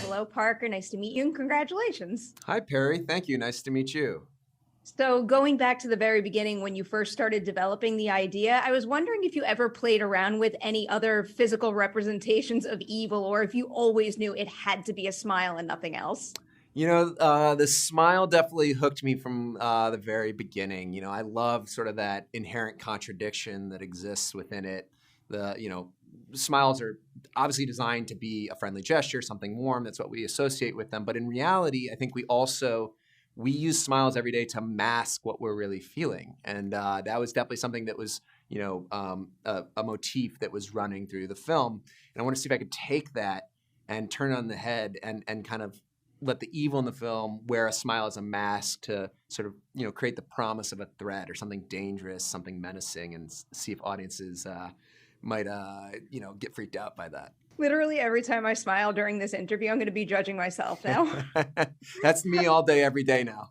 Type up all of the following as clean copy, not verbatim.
Hello, Parker. Nice to meet you and congratulations. Hi, Perry. Thank you. Nice to meet you. So, going back to the very beginning when you first started developing the idea, I was wondering if you ever played around with any other physical representations of evil or if you always knew it had to be a smile and nothing else. The smile definitely hooked me from the very beginning. I love sort of that inherent contradiction that exists within it. Smiles are obviously designed to be a friendly gesture, something warm. That's what we associate with them. But in reality, I think we use smiles every day to mask what we're really feeling. And that was definitely something that was, a motif that was running through the film. And I want to see if I could take that and turn it on the head and kind of let the evil in the film wear a smile as a mask to sort of, create the promise of a threat or something dangerous, something menacing, and see if audiences might, get freaked out by that. Literally every time I smile during this interview, I'm going to be judging myself now. That's me all day, every day now.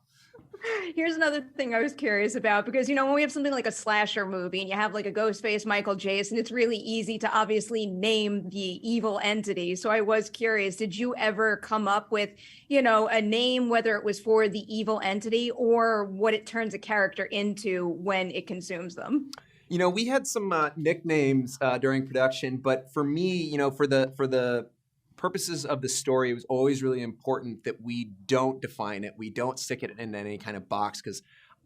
Here's another thing I was curious about because, when we have something like a slasher movie and you have like a Ghostface Michael Jason, it's really easy to obviously name the evil entity. So I was curious, did you ever come up with, a name, whether it was for the evil entity or what it turns a character into when it consumes them? We had some nicknames during production, but for me, for the purposes of the story, it was always really important that we don't define it. We don't stick it in any kind of box because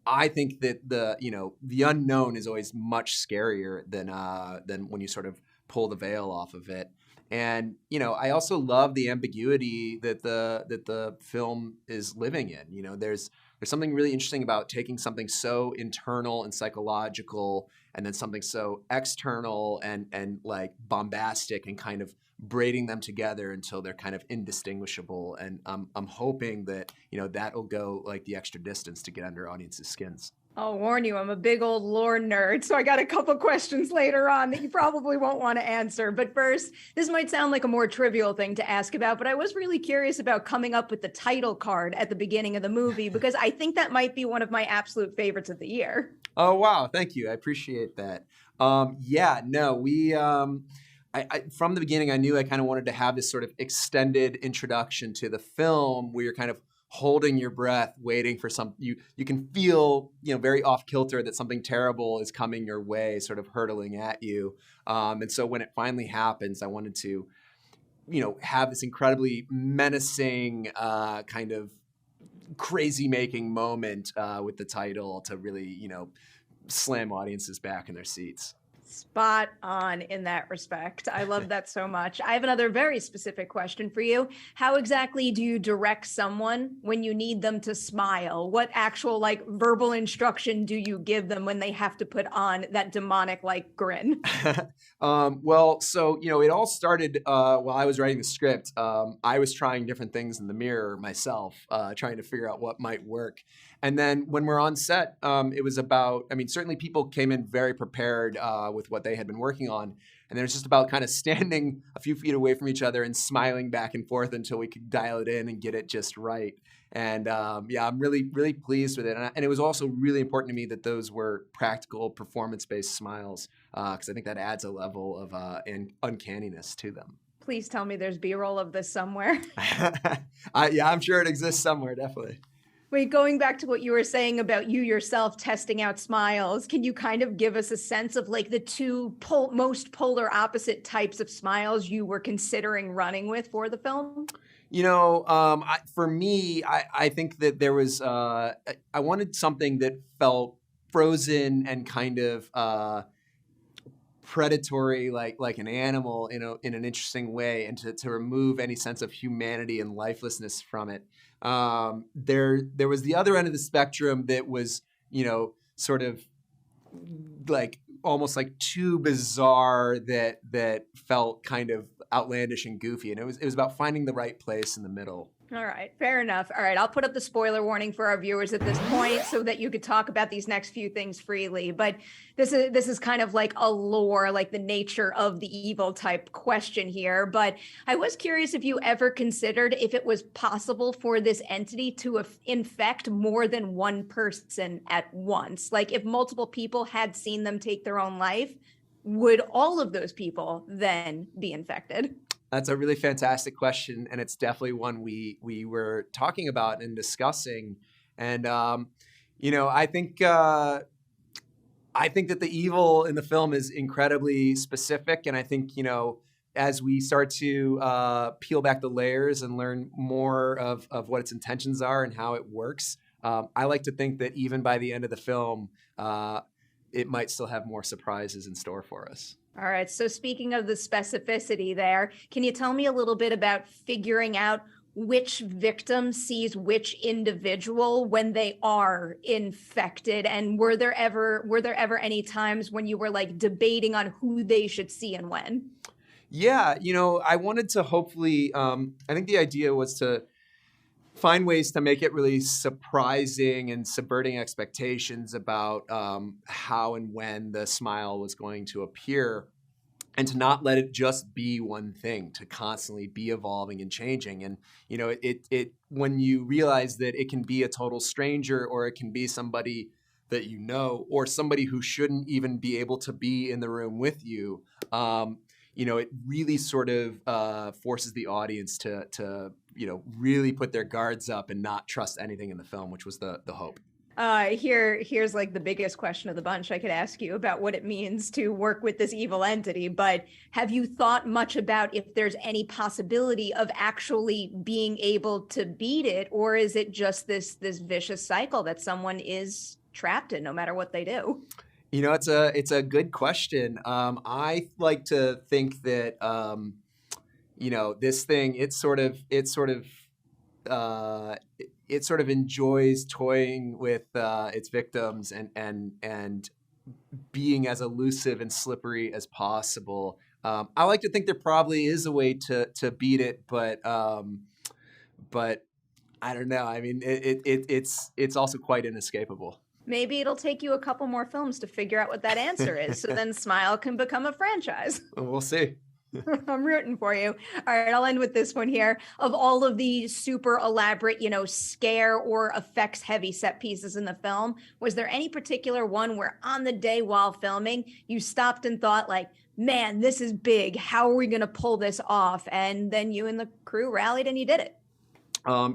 I think that the unknown is always much scarier than when you sort of pull the veil off of it. And I also love the ambiguity that the film is living in. There's something really interesting about taking something so internal and psychological and then something so external and like bombastic and kind of braiding them together until they're kind of indistinguishable. And I'm hoping that, that'll go like the extra distance to get under audiences' skins. I'll warn you, I'm a big old lore nerd, so I got a couple questions later on that you probably won't want to answer. But first, this might sound like a more trivial thing to ask about, but I was really curious about coming up with the title card at the beginning of the movie because I think that might be one of my absolute favorites of the year. Oh, wow. Thank you. I appreciate that. Yeah, no, from the beginning, I knew I kind of wanted to have this sort of extended introduction to the film where you're kind of holding your breath, waiting for you can feel, very off kilter that something terrible is coming your way, sort of hurtling at you. And so when it finally happens, I wanted to, have this incredibly menacing kind of crazy making moment with the title to really, slam audiences back in their seats. Spot on in that respect. I love that so much. I have another very specific question for you. How exactly do you direct someone when you need them to smile? What actual verbal instruction do you give them when they have to put on that demonic grin? So it all started while I was writing the script. I was trying different things in the mirror myself, trying to figure out what might work. And then when we're on set, it was about, certainly people came in very prepared with what they had been working on. And then it was just about kind of standing a few feet away from each other and smiling back and forth until we could dial it in and get it just right. And I'm really, really pleased with it. And it was also really important to me that those were practical performance-based smiles because I think that adds a level of uncanniness to them. Please tell me there's B-roll of this somewhere. I'm sure it exists somewhere, definitely. Wait, going back to what you were saying about you yourself testing out smiles, can you kind of give us a sense of the two most polar opposite types of smiles you were considering running with for the film? For me, I think that there was, I wanted something that felt frozen and kind of predatory, like an animal in an interesting way, and to remove any sense of humanity and lifelessness from it. There was the other end of the spectrum that was, sort of almost too bizarre that felt kind of outlandish and goofy. And it was about finding the right place in the middle. All right, fair enough. All right, I'll put up the spoiler warning for our viewers at this point so that you could talk about these next few things freely. But this is kind of like a lore, like the nature of the evil type question here. But I was curious if you ever considered if it was possible for this entity to infect more than one person at once. Like if multiple people had seen them take their own life, would all of those people then be infected? That's a really fantastic question, and it's definitely one we were talking about and discussing. And I think that the evil in the film is incredibly specific, and I think as we start to peel back the layers and learn more of what its intentions are and how it works, I like to think that even by the end of the film, it might still have more surprises in store for us. All right. So speaking of the specificity there, can you tell me a little bit about figuring out which victim sees which individual when they are infected? And were there ever any times when you were like debating on who they should see and when? Yeah, I wanted to hopefully, I think the idea was to find ways to make it really surprising and subverting expectations about how and when the smile was going to appear, and to not let it just be one thing, to constantly be evolving and changing. And it when you realize that it can be a total stranger, or it can be somebody that or somebody who shouldn't even be able to be in the room with you, it really sort of forces the audience to really put their guards up and not trust anything in the film, which was the hope. Here's like the biggest question of the bunch I could ask you about what it means to work with this evil entity. But have you thought much about if there's any possibility of actually being able to beat it, or is it just this vicious cycle that someone is trapped in no matter what they do? It's a good question. I like to think that this thing, it sort of enjoys toying with its victims and being as elusive and slippery as possible. I like to think there probably is a way to beat it, but I don't know. I mean, it's also quite inescapable. Maybe it'll take you a couple more films to figure out what that answer is, so then Smile can become a franchise. We'll see. I'm rooting for you. All right, I'll end with this one here. Of all of the super elaborate, scare or effects heavy set pieces in the film, was there any particular one where on the day while filming, you stopped and thought like, man, this is big. How are we going to pull this off? And then you and the crew rallied and you did it.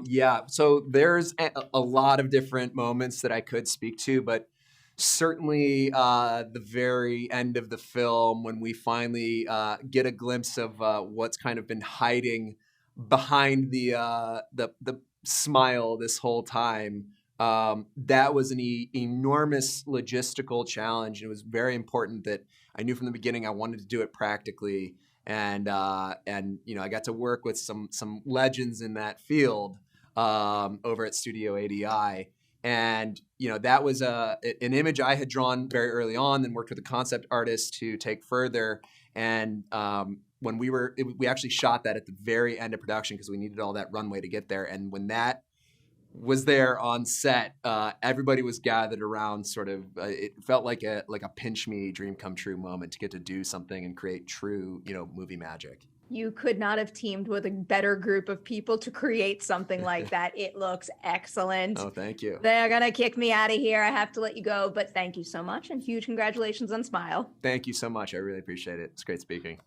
Yeah, so there's a lot of different moments that I could speak to, but certainly the very end of the film, when we finally get a glimpse of what's kind of been hiding behind the smile this whole time, that was an enormous logistical challenge. It was very important that I knew from the beginning I wanted to do it practically. And I got to work with some legends in that field over at Studio ADI. And, that was an image I had drawn very early on, then worked with a concept artist to take further. And when we actually shot that at the very end of production because we needed all that runway to get there. And when that was there on set, everybody was gathered around sort of, it felt like a pinch me dream come true moment to get to do something and create true, movie magic. You could not have teamed with a better group of people to create something like that. It looks excellent. Oh, thank you. They're going to kick me out of here. I have to let you go, but thank you so much and huge congratulations on Smile. Thank you so much. I really appreciate it. It's great speaking.